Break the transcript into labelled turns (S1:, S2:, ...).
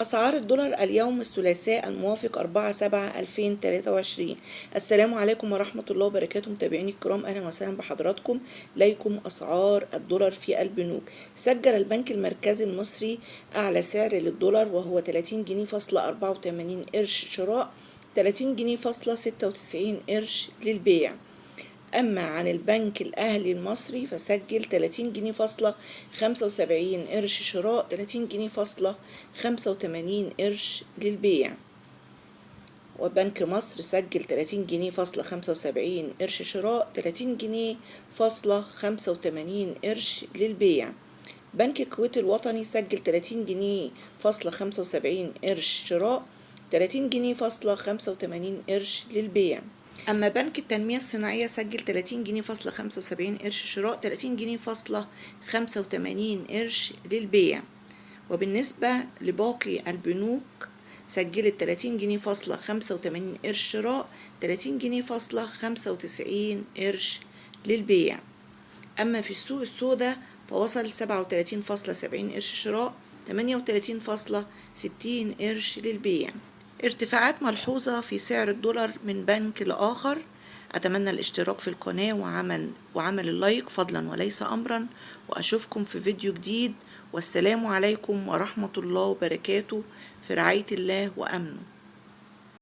S1: أسعار الدولار اليوم الثلاثاء الموافق 4/7/2023. السلام عليكم ورحمة الله وبركاته. متابعيني الكرام، أهلا وسهلا بحضراتكم. إليكم أسعار الدولار في البنوك. سجل البنك المركزي المصري أعلى سعر للدولار وهو 30 جنيه فاصلة 84 قرش شراء، 30 جنيه فاصلة 96 قرش للبيع. أما عن البنك الأهلي المصري فسجل 30 جنيه فاصلة 75 قرش شراء، 30 جنيه فاصلة 85 قرش للبيع. وبنك مصر سجل 30 جنيه فاصلة 75 قرش شراء، 30 جنيه فاصلة 85 قرش للبيع. بنك الكويت الوطني سجل 30 جنيه فاصلة 75 قرش شراء، 30 جنيه فاصلة 85 قرش للبيع. أما بنك التنمية الصناعية سجل 30 جنيه فاصلة 75 قرش شراء، 30 جنيه فاصلة 85 قرش للبيع. وبالنسبة لباقي البنوك سجلت 30 جنيه فاصلة 85 قرش شراء، 30 جنيه فاصلة 95 قرش للبيع. أما في السوق السوداء فوصل 37.70 قرش شراء، 38.60 قرش للبيع. ارتفاعات ملحوظة في سعر الدولار من بنك لآخر. أتمنى الاشتراك في القناة وعمل اللايك فضلا وليس أمرا، وأشوفكم في فيديو جديد، والسلام عليكم ورحمة الله وبركاته، في رعاية الله وأمنه.